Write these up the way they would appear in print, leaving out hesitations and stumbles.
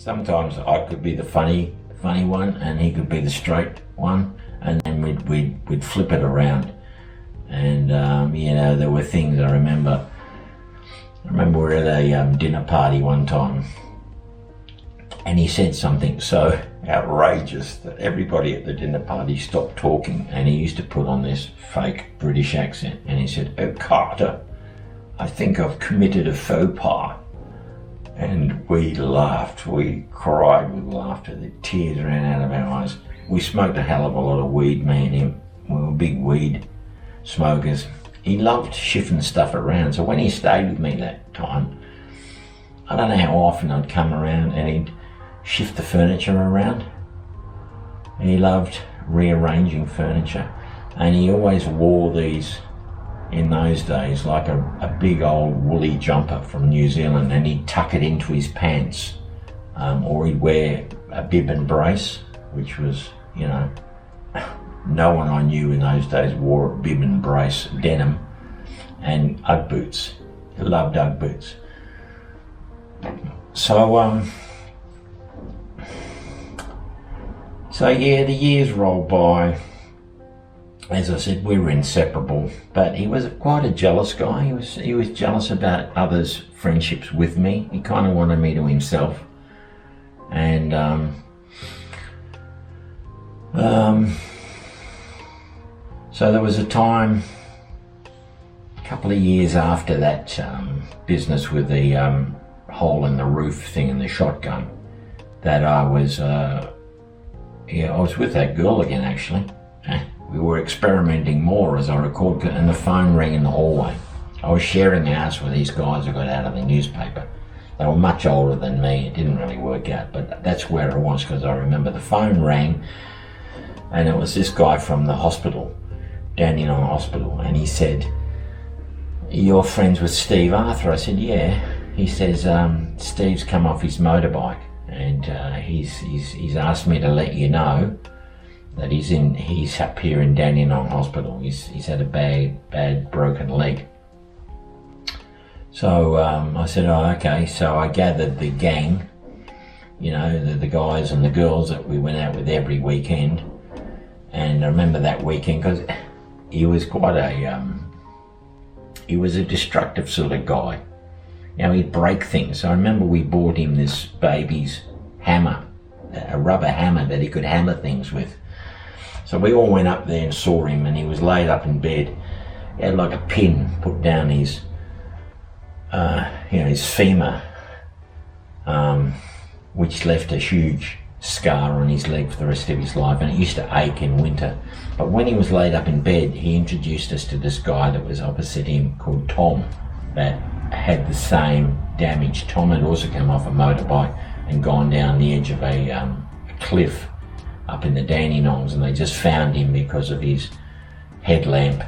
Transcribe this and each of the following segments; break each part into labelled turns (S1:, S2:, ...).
S1: sometimes I could be the funny one, and he could be the straight one, and then we'd flip it around. And you know, there were things I remember we were at a dinner party one time, and he said something so outrageous that everybody at the dinner party stopped talking, and he used to put on this fake British accent, and he said, "Oh, Carter, I think I've committed a faux pas." And we laughed, we cried with laughter, the tears ran out of our eyes. We smoked a hell of a lot of weed, me and him. We were big weed smokers. He loved shifting stuff around, so when he stayed with me that time, I don't know how often I'd come around and he'd shift the furniture around. He loved rearranging furniture, and he always wore these, in those days, like a big old woolly jumper from New Zealand, and he'd tuck it into his pants, or he'd wear a bib and brace, which was, you know, no one I knew in those days wore a bib and brace, denim, and Ugg boots. He loved Ugg boots. So yeah, the years rolled by. As I said, we were inseparable, but he was quite a jealous guy. He was jealous about others' friendships with me. He kind of wanted me to himself, and so there was a time, a couple of years after that business with the hole in the roof thing and the shotgun, that I was with that girl again, actually. We were experimenting more, as I recall, and the phone rang in the hallway. I was sharing a house with these guys who got out of the newspaper. They were much older than me. It didn't really work out, but that's where it was, because I remember the phone rang, and it was this guy from the hospital, Dandenong Hospital, and he said, "You're friends with Steve Arthur?" I said, "Yeah." He says, "Steve's come off his motorbike, and he's asked me to let you know that he's up here in Dandenong Hospital. He's had a bad broken leg." So I said, "Oh, okay." So I gathered the gang, you know, the guys and the girls that we went out with every weekend. And I remember that weekend, because he was quite he was a destructive sort of guy. You know, he'd break things. So I remember we bought him this baby's hammer, a rubber hammer that he could hammer things with. So we all went up there and saw him, and he was laid up in bed. He had like a pin put down his, his femur, which left a huge scar on his leg for the rest of his life, and it used to ache in winter. But when he was laid up in bed, he introduced us to this guy that was opposite him called Tom, that had the same damage. Tom had also come off a motorbike and gone down the edge of a cliff up in the Dandenongs, and they just found him because of his headlamp.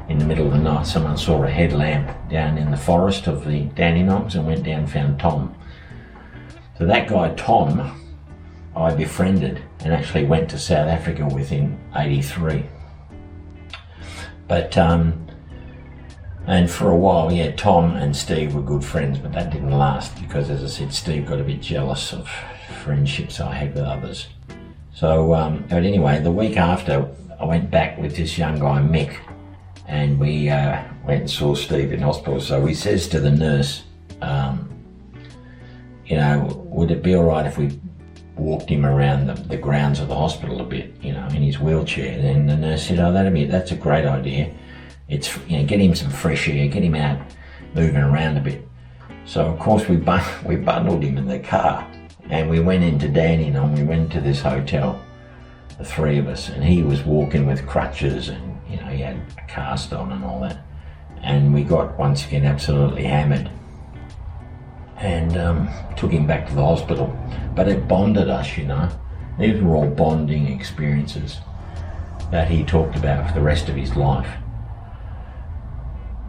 S1: In the middle of the night, someone saw a headlamp down in the forest of the Dandenongs and went down and found Tom. So that guy Tom, I befriended and actually went to South Africa with in '83. But and for a while, yeah, Tom and Steve were good friends, but that didn't last, because, as I said, Steve got a bit jealous of friendships I had with others. So, but anyway, the week after, I went back with this young guy, Mick, and we went and saw Steve in hospital. So he says to the nurse, you know, would it be all right if we walked him around the grounds of the hospital a bit, you know, in his wheelchair? And the nurse said, "Oh, that's a great idea. It's, you know, get him some fresh air, get him out moving around a bit." So of course we bundled him in the car, and we went into Dandenong. We went to this hotel, the three of us, and he was walking with crutches, and, you know, he had a cast on and all that. And we got, once again, absolutely hammered, and took him back to the hospital. But it bonded us, you know. These were all bonding experiences that he talked about for the rest of his life.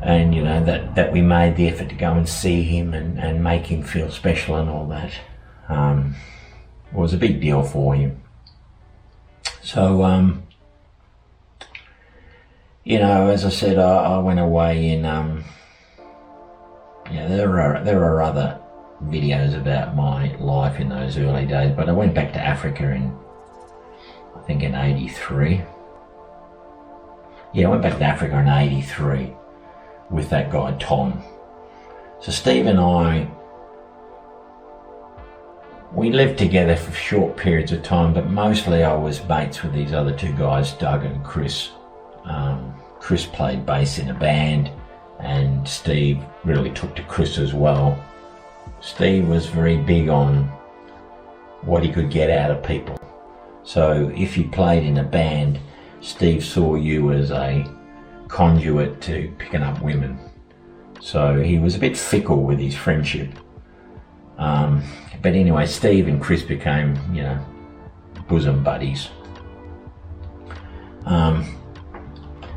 S1: And, you know, that we made the effort to go and see him and make him feel special and all that. Was a big deal for him. So, you know, as I said, I went away in, there are other videos about my life in those early days, but I went back to Africa I think in 83. Yeah, I went back to Africa in 83 with that guy Tom. So Steve and I, we lived together for short periods of time, but mostly I was mates with these other two guys, Doug and Chris. Chris played bass in a band, and Steve really took to Chris as well. Steve was very big on what he could get out of people. So if you played in a band, Steve saw you as a conduit to picking up women. So he was a bit fickle with his friendship. But anyway, Steve and Chris became, bosom buddies.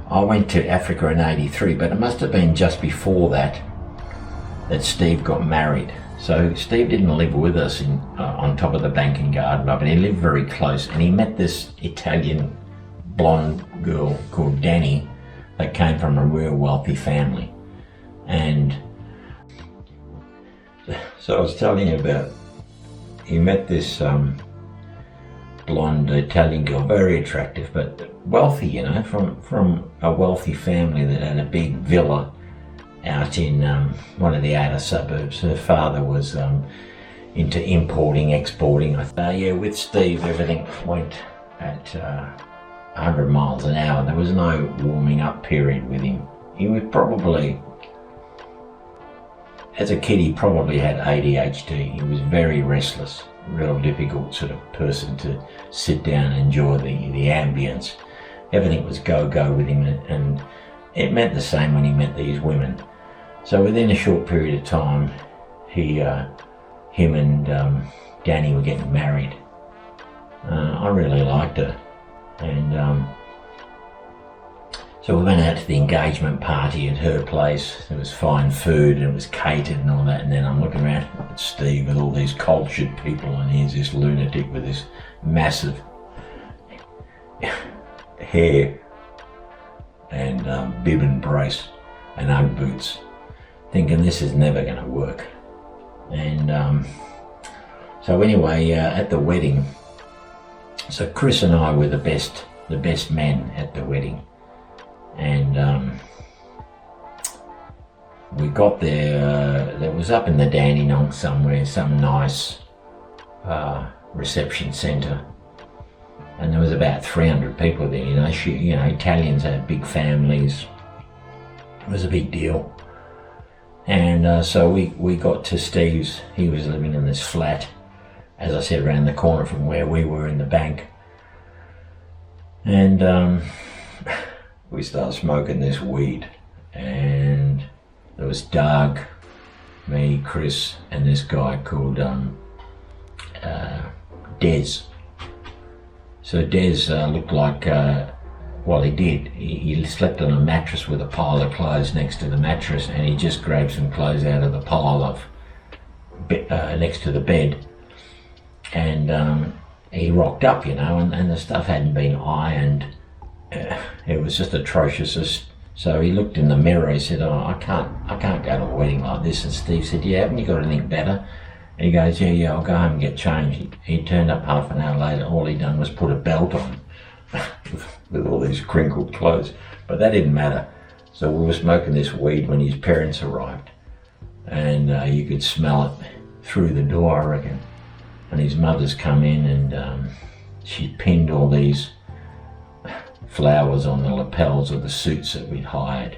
S1: I went to Africa in 83, but it must have been just before that Steve got married. So Steve didn't live with us on top of the banking garden, but he lived very close, and he met this Italian blonde girl called Danny that came from a real wealthy family. And so I was telling you about, he met this blonde Italian girl, very attractive, but wealthy, from a wealthy family that had a big villa out in one of the outer suburbs. Her father was into importing, exporting. With Steve, everything went at 100 miles an hour. There was no warming up period with him. He was probably, as a kid, he probably had ADHD. He was very restless, real difficult sort of person to sit down and enjoy the ambience. Everything was go-go with him, and it meant the same when he met these women. So within a short period of time, him and Danny were getting married. I really liked her, and so we went out to the engagement party at her place. There was fine food and it was catered and all that, and then I'm looking around at Steve with all these cultured people, and here's this lunatic with this massive hair and bib and brace and Ugg boots, thinking this is never going to work. And so anyway, at the wedding, so Chris and I were the best men at the wedding, and we got there. It was up in the Dandenong somewhere, some nice reception centre, and there was about 300 people there. Italians have big families. It was a big deal. And so we got to Steve's. He was living in this flat, as I said, around the corner from where we were in the bank. And we started smoking this weed, and there was Doug, me, Chris, and this guy called Des. So Des looked like, he did. He slept on a mattress with a pile of clothes next to the mattress, and he just grabbed some clothes out of the pile of next to the bed, and he rocked up, and the stuff hadn't been ironed. It was just atrocious. So he looked in the mirror. He said, "Oh, I can't go to a wedding like this." And Steve said, "Yeah, haven't you got anything better?" And he goes, "Yeah, I'll go home and get changed." He turned up half an hour later. All he'd done was put a belt on with all these crinkled clothes, but that didn't matter. So we were smoking this weed when his parents arrived, and you could smell it through the door, I reckon. And his mother's come in, and she'd pinned all these flowers on the lapels of the suits that we'd hired.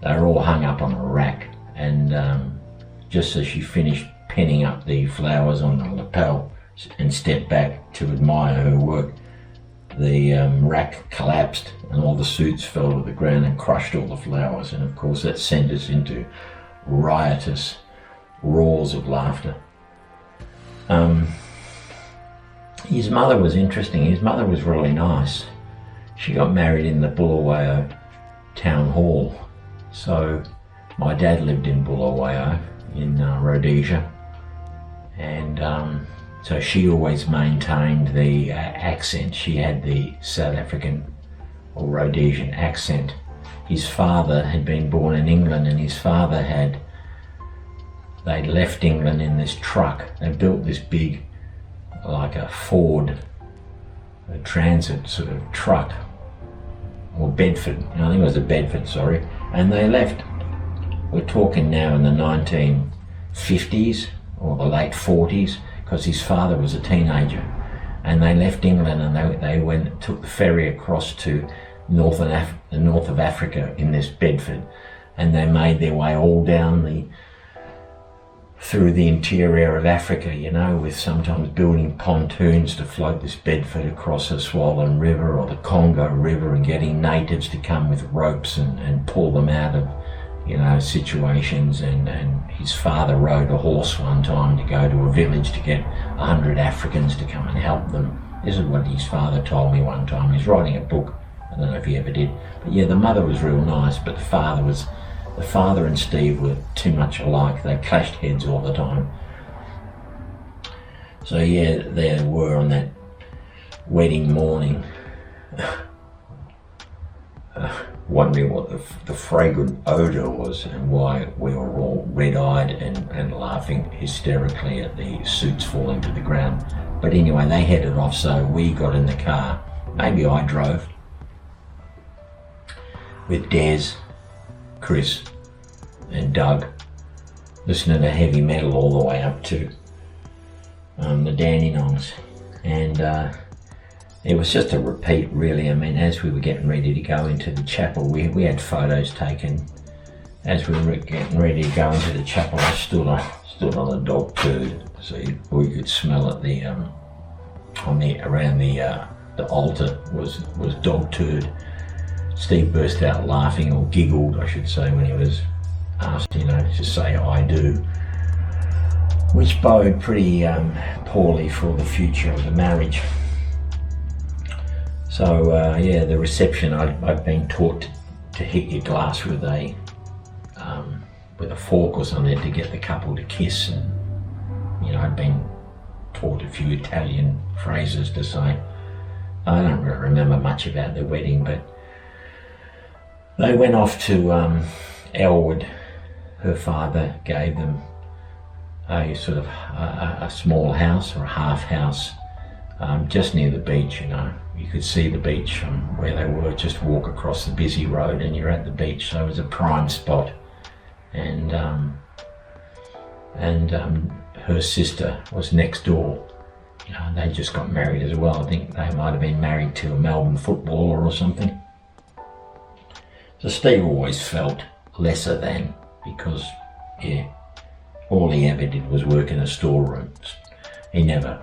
S1: They were all hung up on a rack, and just as she finished pinning up the flowers on the lapel and stepped back to admire her work, the rack collapsed and all the suits fell to the ground and crushed all the flowers, and of course that sent us into riotous roars of laughter. His mother was interesting. His mother was really nice. She got married in the Bulawayo town hall. So my dad lived in Bulawayo in Rhodesia, and so she always maintained the accent. She had the South African or Rhodesian accent. His father had been born in England, and his father had they left England in this truck. They built this big, like a Ford, a transit sort of truck, or Bedford, I think it was a Bedford, sorry, and they left. We're talking now in the 1950s or the late 40s, because his father was a teenager, and they left England and they took the ferry across to the north of Africa in this Bedford, and they made their way all down through the interior of Africa, you know, with sometimes building pontoons to float this Bedford across the Swollen River or the Congo River, and getting natives to come with ropes and pull them out of, you know, situations. And his father rode a horse one time to go to a village to get 100 Africans to come and help them. This is what his father told me one time. He's writing a book, I don't know if he ever did, but yeah, the mother was real nice, but the father and Steve were too much alike. They clashed heads all the time. So yeah, there they were on that wedding morning, wondering what the fragrant odour was and why we were all red-eyed and laughing hysterically at the suits falling to the ground. But anyway, they headed off, so we got in the car. Maybe I drove, with Des, Chris and Doug, listening to heavy metal all the way up to the Dandenongs, and it was just a repeat, really. I mean, as we were getting ready to go into the chapel, we had photos taken. As we were getting ready to go into the chapel, I stood on the dog turd, so you could smell it. Around the altar was dog turd. Steve burst out laughing, or giggled, I should say, when he was asked, you know, to say "I do," which boded pretty poorly for the future of the marriage. So yeah, the reception, I'd been taught to hit your glass with a fork or something to get the couple to kiss, and you know, I'd been taught a few Italian phrases to say. I don't really remember much about the wedding, but they went off to Elwood. Her father gave them a sort of a small house, or a half house, just near the beach. You know, you could see the beach from where they were. Just walk across the busy road and you're at the beach. So it was a prime spot. And her sister was next door. You know, they just got married as well. I think they might have been married to a Melbourne footballer or something. So Steve always felt lesser than, because, yeah, all he ever did was work in a storeroom. He never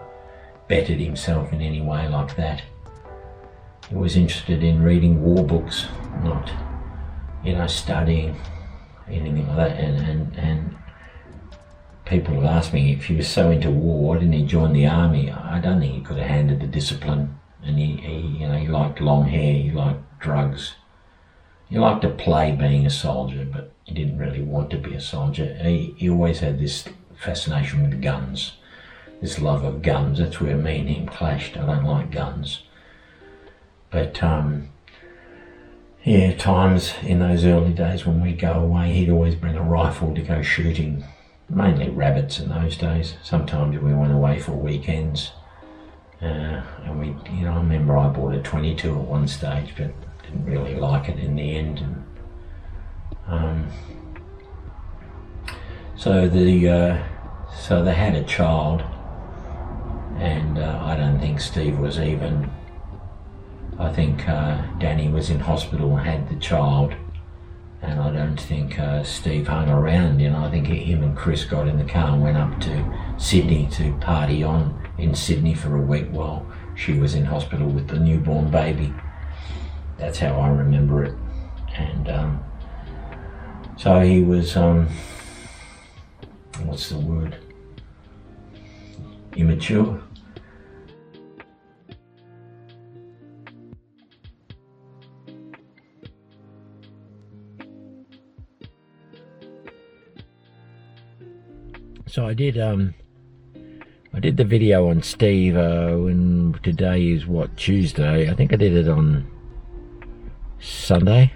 S1: bettered himself in any way like that. He was interested in reading war books, not, you know, studying, anything like that. And people have asked me, if he was so into war, why didn't he join the army? I don't think he could have handled the discipline. And he liked long hair, he liked drugs. He liked to play being a soldier, but he didn't really want to be a soldier. He always had this fascination with guns, this love of guns. That's where me and him clashed. I don't like guns. But yeah, times in those early days when we'd go away, he'd always bring a rifle to go shooting, mainly rabbits in those days. Sometimes we went away for weekends, and I remember I bought a 22 at one stage, but didn't really like it in the end. And so they had a child, and I don't think Steve was even. I think Danny was in hospital and had the child, and I don't think Steve hung around. You know, I think him and Chris got in the car and went up to Sydney to party on in Sydney for a week while she was in hospital with the newborn baby. That's how I remember it. And so he was, what's the word? Immature. So I did the video on Steve when today is what, Tuesday. I think I did it on Sunday.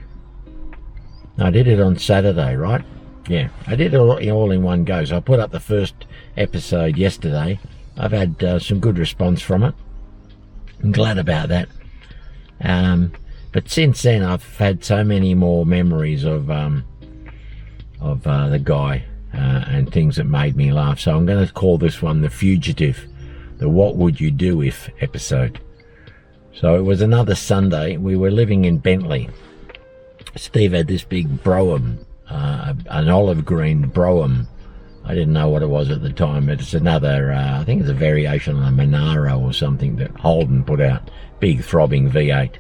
S1: No, I did it on Saturday, right? yeah, I did it all in one go. So I put up the first episode yesterday. I've had some good response from it. I'm glad about that. But since then, I've had so many more memories of the guy and things that made me laugh. So I'm going to call this one The Fugitive, the What Would You Do If episode. So it was another Sunday. We were living in Bentley. Steve had this big Brougham, an olive green Brougham. I didn't know what it was at the time, but it's another, I think it's a variation on a Monaro or something that Holden put out. Big throbbing V8.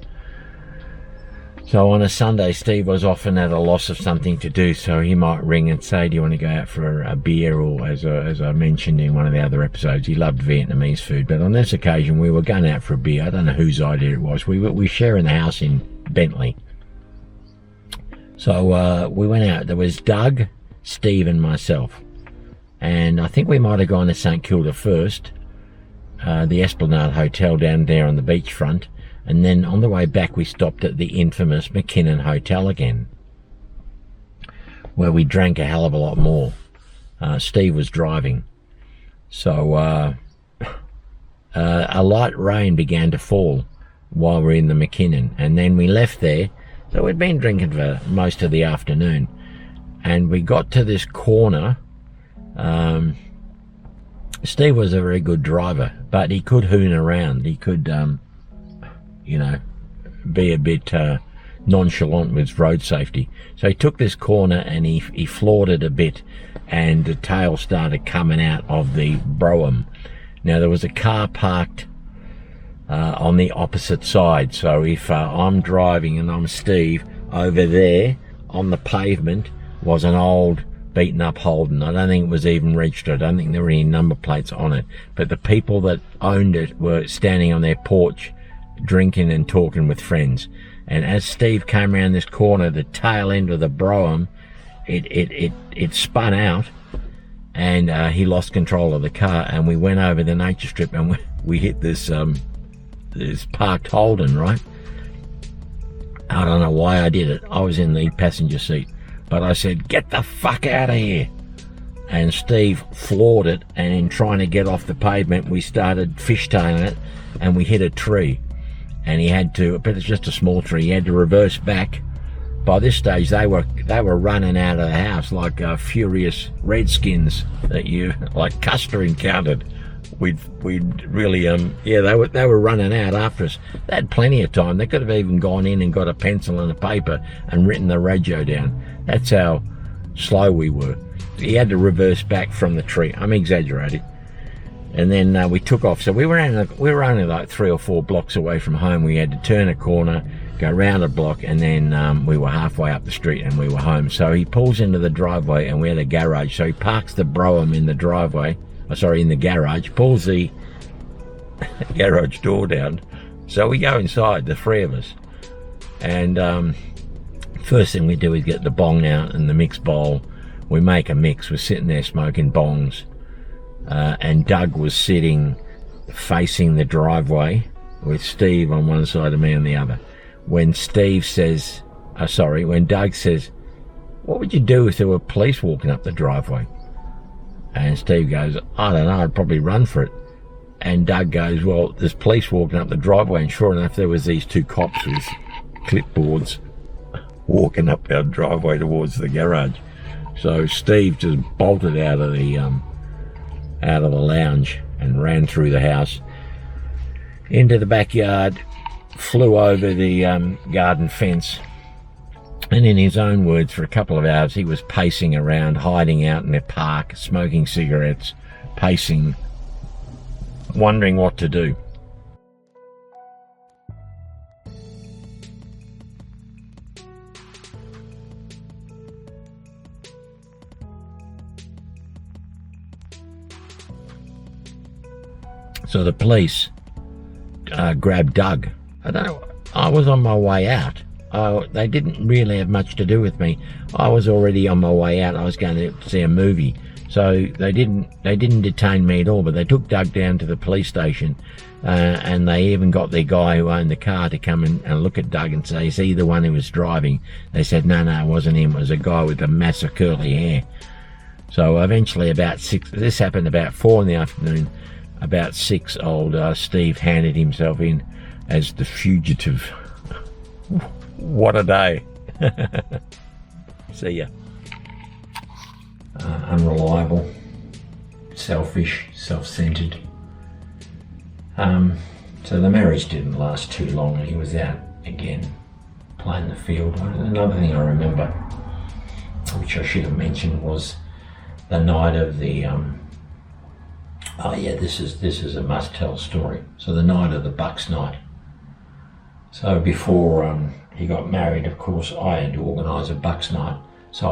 S1: So on a Sunday, Steve was often at a loss of something to do, so he might ring and say, do you want to go out for a beer? Or as I mentioned in one of the other episodes, he loved Vietnamese food. But on this occasion, we were going out for a beer. I don't know whose idea it was. We were sharing the house in Bentley. So we went out. There was Doug, Steve and myself. And I think we might have gone to St Kilda first, the Esplanade Hotel down there on the beachfront. And then on the way back, we stopped at the infamous McKinnon Hotel again, where we drank a hell of a lot more. Steve was driving. So a light rain began to fall while we were in the McKinnon. And then we left there. So we'd been drinking for most of the afternoon. And we got to this corner. Steve was a very good driver, but he could hoon around. He could... you know, be a bit nonchalant with road safety. So he took this corner and he floored it a bit, and the tail started coming out of the Brougham. Now there was a car parked on the opposite side, so if I'm driving and I'm Steve, over there on the pavement was an old beaten up Holden. I don't think it was even registered. I don't think there were any number plates on it, but the people that owned it were standing on their porch drinking and talking with friends. And as Steve came around this corner, the tail end of the Brougham, it spun out, and he lost control of the car, and we went over the nature strip, and we hit this parked Holden, right? I don't know why I did it. I was in the passenger seat, but I said, get the fuck out of here. And Steve floored it, and in trying to get off the pavement, we started fishtailing it, and we hit a tree. And he had to, but it's just a small tree, he had to reverse back. By this stage, they were running out of the house like furious redskins that you, like Custer encountered. We'd really, yeah, they were running out after us. They had plenty of time. They could have even gone in and got a pencil and a paper and written the radio down. That's how slow we were. He had to reverse back from the tree. I'm exaggerating. And then we took off. So we were only like 3 or 4 blocks away from home. We had to turn a corner, go round a block, and then we were halfway up the street and we were home. So he pulls into the driveway, and we had a garage. So he parks the Brougham in the driveway, in the garage, pulls the garage door down. So we go inside, the 3 of us. And first thing we do is get the bong out and the mix bowl. We make a mix. We're sitting there smoking bongs. And Doug was sitting facing the driveway with Steve on one side and me on the other. When Doug says, what would you do if there were police walking up the driveway? And Steve goes, I don't know, I'd probably run for it. And Doug goes, well, there's police walking up the driveway, and sure enough, there was these 2 cops with clipboards walking up our driveway towards the garage. So Steve just bolted out of the lounge and ran through the house into the backyard, flew over the garden fence, and in his own words, for a couple of hours he was pacing around, hiding out in the park, smoking cigarettes, pacing, wondering what to do. So the police grabbed Doug. I don't know, I was on my way out. They didn't really have much to do with me. I was already on my way out. I was going to see a movie. So they didn't detain me at all, but they took Doug down to the police station, and they even got their guy who owned the car to come and look at Doug and say, is he the one who was driving? They said, no, it wasn't him, it was a guy with a massive curly hair. So eventually about 6, this happened about 4 in the afternoon, about 6 old Steve handed himself in as the fugitive. What a day. See ya. Unreliable, selfish, self-centered. So the marriage didn't last too long, and he was out again playing the field. Another thing I remember, which I should have mentioned, was the night of the oh yeah, this is a must-tell story. So the night of the Bucks night. So before he got married, of course, I had to organise a Bucks night. So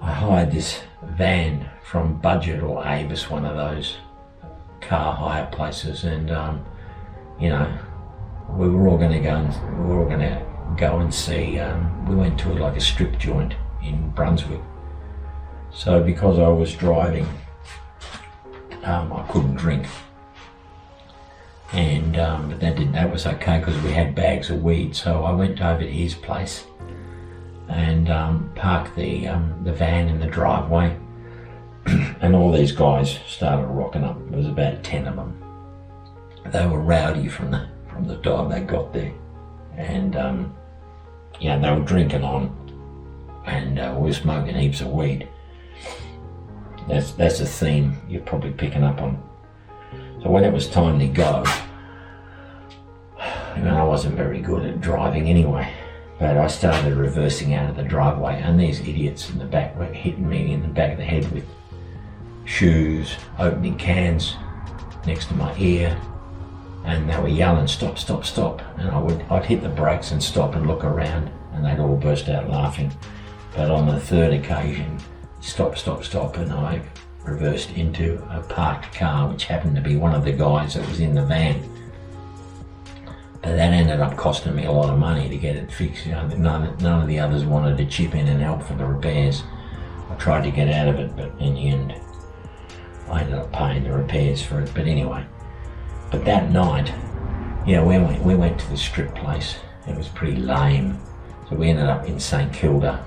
S1: I hired this van from Budget or Avis, one of those car hire places, and you know, we were all going to go and see. We went to like a strip joint in Brunswick. So because I was driving, I couldn't drink, and but that was okay because we had bags of weed. So I went over to his place and parked the van in the driveway, and all these guys started rocking up. There was about 10 of them. They were rowdy from the time they got there, and yeah, they were drinking on, and we were smoking heaps of weed. That's a theme you're probably picking up on. So when it was time to go, I wasn't very good at driving anyway, but I started reversing out of the driveway, and these idiots in the back were hitting me in the back of the head with shoes, opening cans next to my ear, and they were yelling, stop, stop, stop. And I'd hit the brakes and stop and look around, and they'd all burst out laughing. But on the third occasion, stop, stop, stop, and I reversed into a parked car, which happened to be one of the guys that was in the van. But that ended up costing me a lot of money to get it fixed. None of the others wanted to chip in and help for the repairs. I tried to get out of it, but in the end, I ended up paying the repairs for it. But anyway, but that night, yeah, we went to the strip place. It was pretty lame. So we ended up in St Kilda,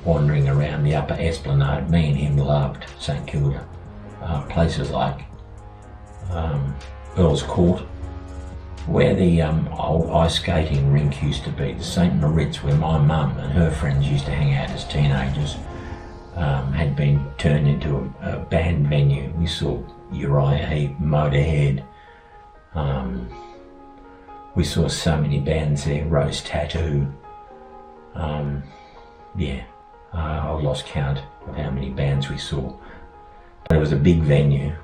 S1: wandering around the upper esplanade. Me and him loved St Kilda. Places like Earl's Court, where the old ice skating rink used to be, the St Moritz, where my mum and her friends used to hang out as teenagers, had been turned into a band venue. We saw Uriah Heep, Motorhead. We saw so many bands there, Rose Tattoo. Yeah, I lost count of how many bands we saw. But it was a big venue.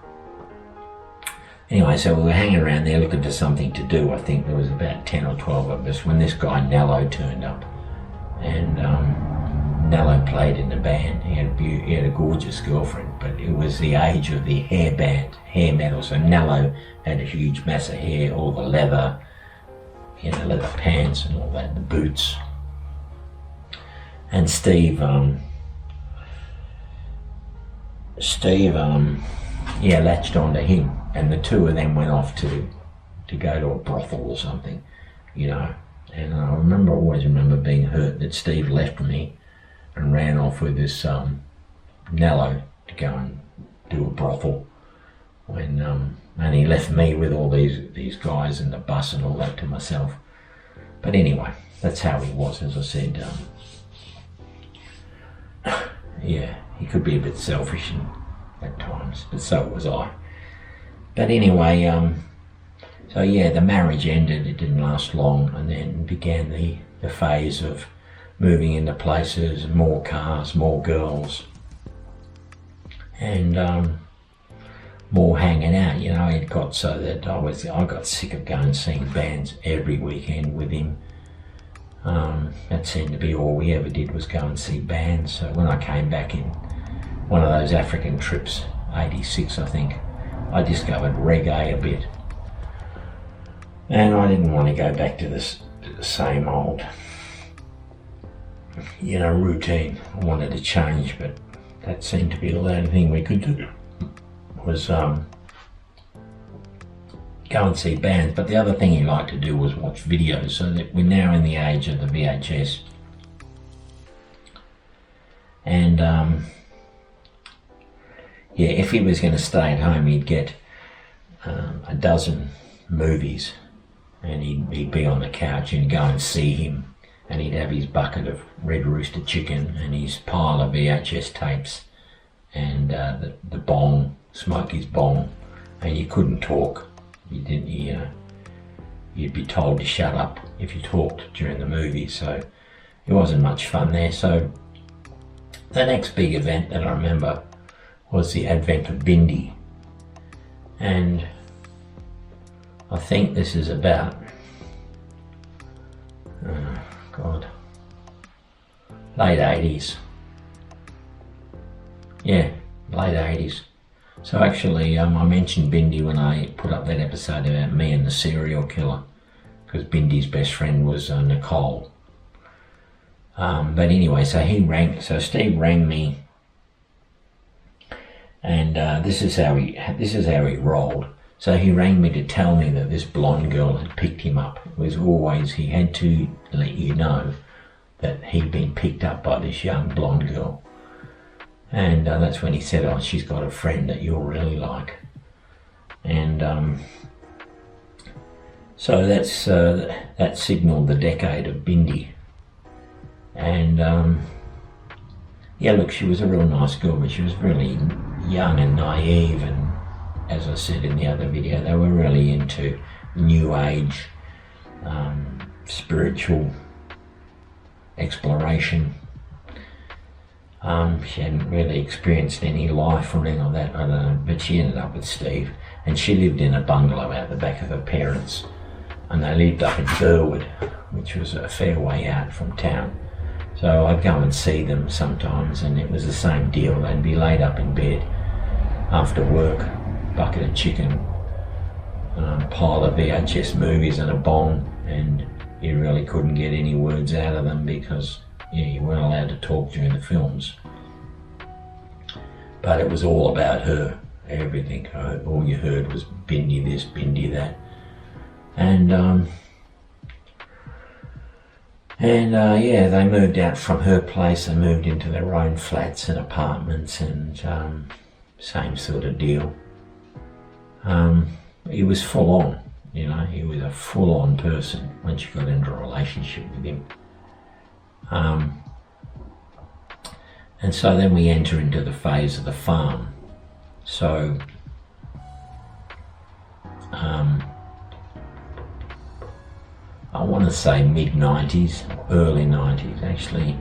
S1: Anyway, so we were hanging around there looking for something to do. I think there was about 10 or 12 of us when this guy Nello turned up, and Nello played in the band. He had a gorgeous girlfriend, but it was the age of the hair metal. So Nello had a huge mass of hair, all the leather, leather pants and all that, the boots. And Steve, latched onto him, and the two of them went off to go to a brothel or something, And I always remember being hurt that Steve left me and ran off with this Nello to go and do a brothel, and he left me with all these guys in the bus and all that to myself. But anyway, that's how he was, as I said. Yeah, he could be a bit selfish at times, but so was I. But anyway, so yeah, the marriage ended. It didn't last long, and then began the phase of moving into places, more cars, more girls, and more hanging out. It got so that I got sick of going and seeing bands every weekend with him. That seemed to be all we ever did, was go and see bands. So when I came back in one of those African trips, 86 I think, I discovered reggae a bit. And I didn't want to go back to the same old routine. I wanted to change, but that seemed to be the only thing we could do, was go and see bands. But the other thing he liked to do was watch videos, so that we're now in the age of the VHS. And yeah, if he was going to stay at home, he'd get a dozen movies, and he'd be on the couch and go and see him, and he'd have his bucket of Red Rooster chicken and his pile of VHS tapes, and the bong, smoke his bong, and you couldn't talk. You'd be told to shut up if you talked during the movie, so it wasn't much fun there. So the next big event that I remember was the advent of Bindi, and I think this is about late 80s. Yeah, late 80s. So actually, I mentioned Bindi when I put up that episode about me and the serial killer, because Bindi's best friend was Nicole. But anyway, so Steve rang me, and this is how he rolled. So he rang me to tell me that this blonde girl had picked him up. It was always, he had to let you know that he'd been picked up by this young blonde girl. And that's when he said, oh, she's got a friend that you'll really like. And so that signalled the decade of Bindi. And yeah, look, she was a real nice girl, but she was really young and naive, and as I said in the other video, they were really into new age, spiritual exploration. She hadn't really experienced any life or anything like that, I don't know, but she ended up with Steve, and she lived in a bungalow out the back of her parents, and they lived up in Burwood, which was a fair way out from town. So I'd go and see them sometimes, and it was the same deal. They'd be laid up in bed after work, bucket of chicken, pile of VHS movies and a bong, and you really couldn't get any words out of them because you weren't allowed to talk during the films. But it was all about her, everything. All you heard was Bindi this, Bindi that. And yeah, they moved out from her place. They moved into their own flats and apartments, and same sort of deal. He was full on, he was a full on person once you got into a relationship with him. And so then we enter into the phase of the farm. So I want to say mid-90s, early 90s actually.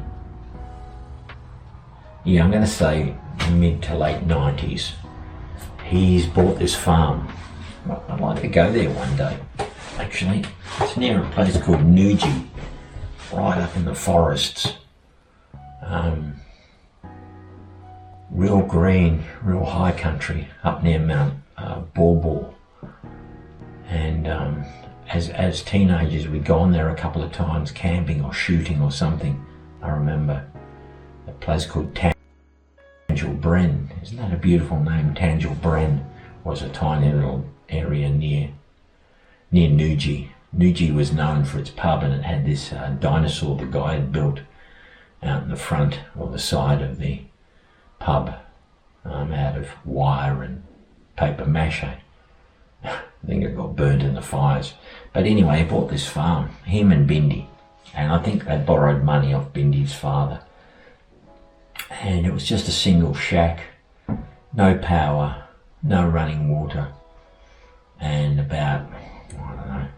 S1: Yeah, I'm going to say mid to late 90s. He's bought this farm. I'd like to go there one day, actually. It's near a place called Nuji, right up in the forests. Real green, real high country up near Mount Bulbul. And as teenagers, we'd gone there a couple of times camping or shooting or something. I remember a place called Tangel Bren. Isn't that a beautiful name? Tangel Bren was a tiny little area near Nuji. Nuji was known for its pub, and it had this dinosaur the guy had built out in the front or the side of the pub out of wire and paper mache. I think it got burnt in the fires. But anyway, he bought this farm, him and Bindi, and I think they borrowed money off Bindi's father. And it was just a single shack, no power, no running water, and about, I don't know,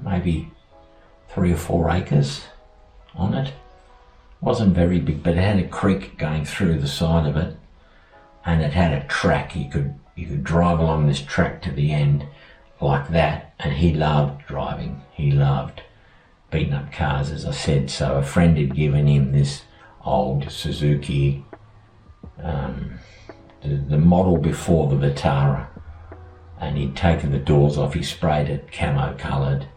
S1: maybe 3 or 4 acres on it. Wasn't very big, but it had a creek going through the side of it, and it had a track. You could drive along this track to the end like that, and he loved driving. He loved beating up cars, as I said. So a friend had given him this old Suzuki, the model before the Vitara, and he'd taken the doors off. He sprayed it camo coloured,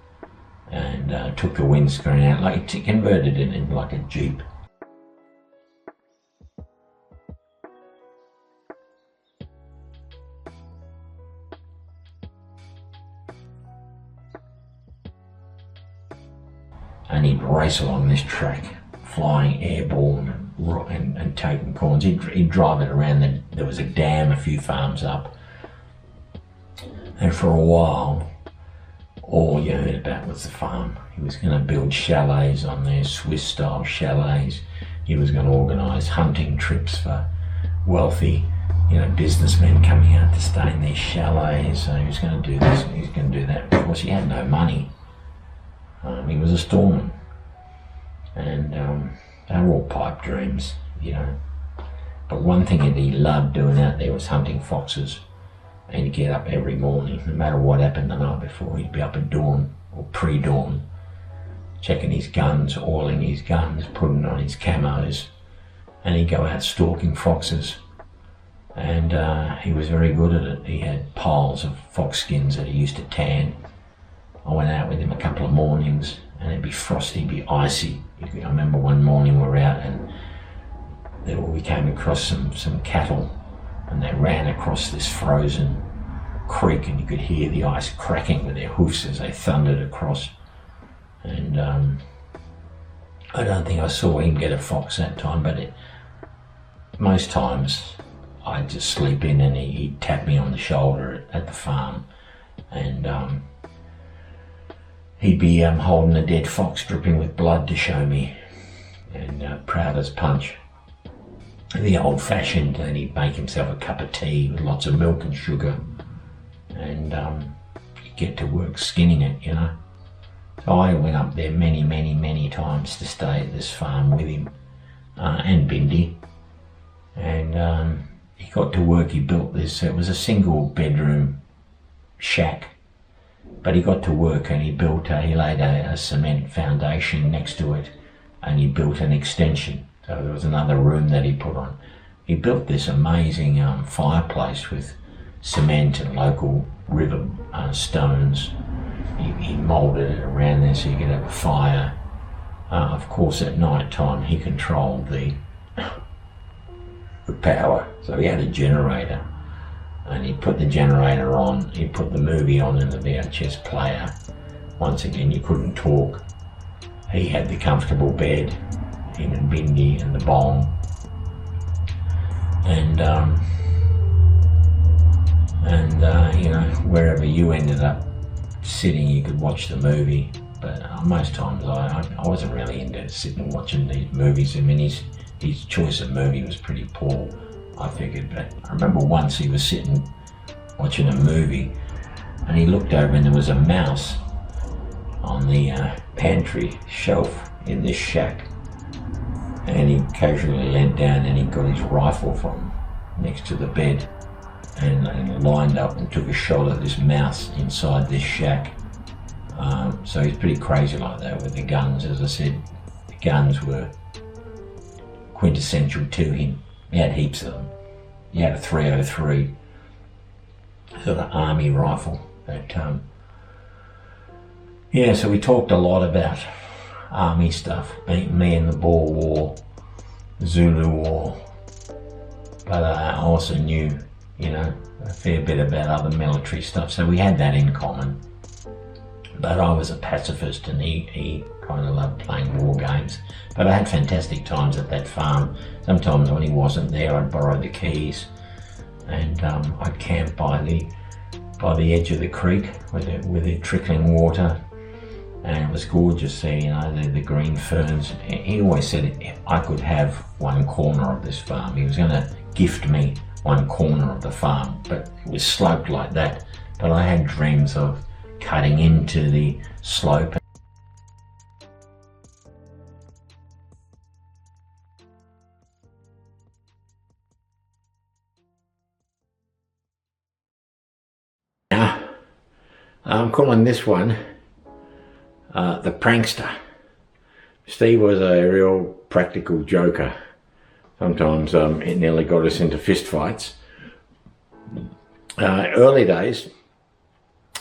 S1: and took the windscreen out, like he converted it into like a Jeep. And he'd race along this track, flying airborne and taking corners. He'd drive it around. There was a dam a few farms up. And for a while, all you heard about was the farm. He was going to build chalets on there, Swiss-style chalets. He was going to organise hunting trips for wealthy, businessmen coming out to stay in these chalets. So he was going to do this and he was going to do that. Of course, he had no money. He was a storeman, and they were all pipe dreams, But one thing that he loved doing out there was hunting foxes, and he'd get up every morning, no matter what happened the night before. He'd be up at dawn or pre-dawn, checking his guns, oiling his guns, putting on his camos, and he'd go out stalking foxes. And he was very good at it. He had piles of fox skins that he used to tan. I went out with him a couple of mornings, and it'd be frosty, it'd be icy. I remember one morning we were out, and we came across some cattle, and they ran across this frozen creek, and you could hear the ice cracking with their hoofs as they thundered across. And I don't think I saw him get a fox that time, but most times I'd just sleep in, and he'd tap me on the shoulder at the farm, and he'd be holding a dead fox dripping with blood to show me, and proud as punch. The old-fashioned, and he'd make himself a cup of tea with lots of milk and sugar, and he'd get to work skinning it, So I went up there many, many, many times to stay at this farm with him, and Bindi, and he got to work. He built this, it was a single bedroom shack, but he got to work, and he laid a cement foundation next to it, and he built an extension. So there was another room that he put on. He built this amazing fireplace with cement and local river stones. He moulded it around there so you could have a fire. Of course, at night time he controlled the power, so he had a generator. And he put the generator on, he put the movie on in the VHS player. Once again, you couldn't talk. He had the comfortable bed, him and Bindi and the bong. And wherever you ended up sitting, you could watch the movie. But most times I wasn't really into sitting and watching these movies. I mean, his choice of movie was pretty poor, I figured. But I remember once he was sitting watching a movie, and he looked over and there was a mouse on the pantry shelf in this shack, and he casually leant down and he got his rifle from next to the bed and lined up and took a shot at this mouse inside this shack. So he's pretty crazy like that with the guns. As I said, the guns were quintessential to him. He had heaps of them. He had a 303 sort of army rifle. But so we talked a lot about army stuff, me and the Boer War, Zulu War, but I also knew, a fair bit about other military stuff, so we had that in common. But I was a pacifist, and he kind of loved playing war games. But I had fantastic times at that farm. Sometimes when he wasn't there, I'd borrow the keys, and I'd camp by the edge of the creek with it trickling water, and it was gorgeous there. The green ferns. He always said I could have one corner of this farm. He was going to gift me one corner of the farm, but it was sloped like that. But I had dreams of cutting into the slope. Now, I'm calling this one the prankster. Steve was a real practical joker. Sometimes it nearly got us into fist fights. Early days,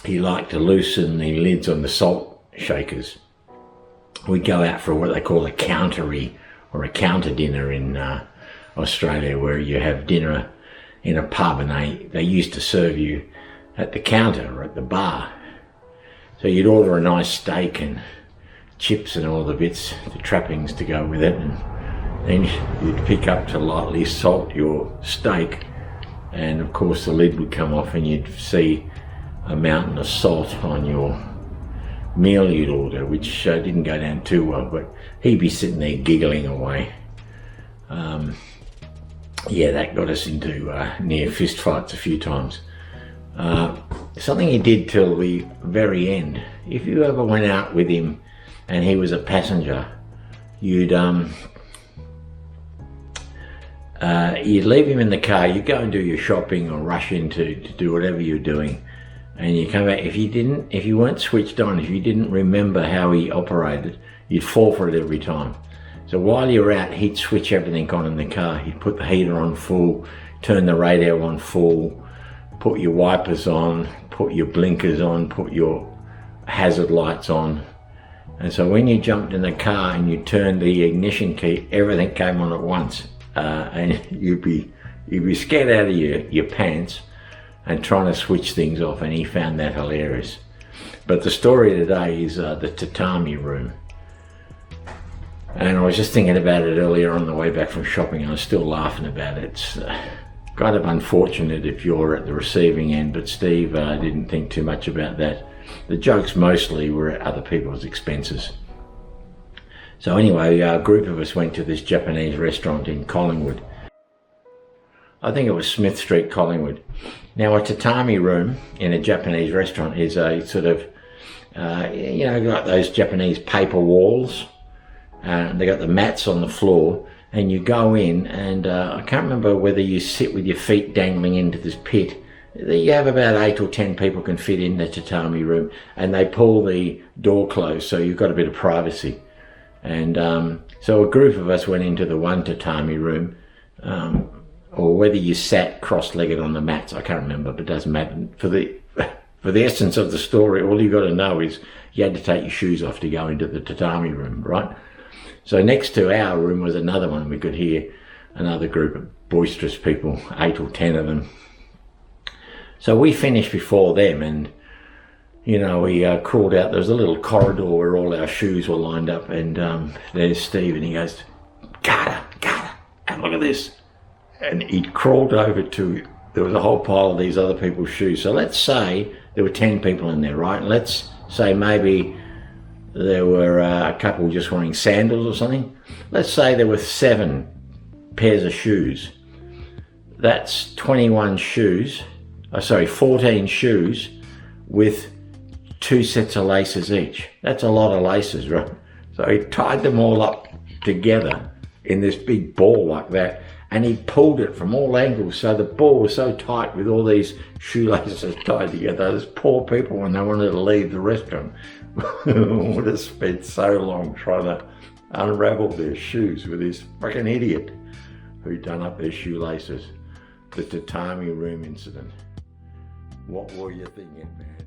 S1: he liked to loosen the lids on the salt shakers. We'd go out for what they call a countery or a counter dinner in Australia, where you have dinner in a pub and they used to serve you at the counter or at the bar. So you'd order a nice steak and chips and all the bits, the trappings to go with it, and then you'd pick up to lightly salt your steak, and of course the lid would come off and you'd see a mountain of salt on your meal you'd order, which didn't go down too well, but he'd be sitting there giggling away. Yeah, that got us into near fist fights a few times. Something he did till the very end, if you ever went out with him and he was a passenger, you'd leave him in the car, you'd go and do your shopping or rush in to do whatever you're doing, and you come back. If you weren't switched on, if you didn't remember how he operated, you'd fall for it every time. So while you're out, he'd switch everything on in the car. He'd put the heater on full, turn the radio on full, put your wipers on, put your blinkers on, put your hazard lights on. And so when you jumped in the car and you turned the ignition key, everything came on at once. And you'd be scared out of your pants and trying to switch things off, and he found that hilarious. But the story today is the tatami room. And I was just thinking about it earlier on the way back from shopping. I was still laughing about it. It's kind of unfortunate if you're at the receiving end, but Steve didn't think too much about that. The jokes mostly were at other people's expenses. So anyway, a group of us went to this Japanese restaurant in Collingwood. I think it was Smith Street, Collingwood. Now, a tatami room in a Japanese restaurant is a sort of, like those Japanese paper walls. They got the mats on the floor, and you go in, and I can't remember whether you sit with your feet dangling into this pit. You have about 8 or 10 people can fit in the tatami room, and they pull the door closed, so you've got a bit of privacy. And so a group of us went into the one tatami room, or whether you sat cross-legged on the mats, I can't remember, but it doesn't matter. For the essence of the story, all you got to know is you had to take your shoes off to go into the tatami room, right? So next to our room was another one. We could hear another group of boisterous people, 8 or 10 of them. So we finished before them, and we crawled out. There was a little corridor where all our shoes were lined up, and there's Steve, and he goes, Carter, and look at this. And he crawled over to, there was a whole pile of these other people's shoes. So let's say there were 10 people in there, right? Let's say maybe there were a couple just wearing sandals or something. Let's say there were 7 pairs of shoes. That's 14 shoes with 2 sets of laces each. That's a lot of laces, right? So he tied them all up together in this big ball like that, and he pulled it from all angles, so the ball was so tight with all these shoelaces tied together. Those poor people, when they wanted to leave the restaurant, would have spent so long trying to unravel their shoes with this fucking idiot who'd done up their shoelaces. The tatami room incident. What were you thinking, man?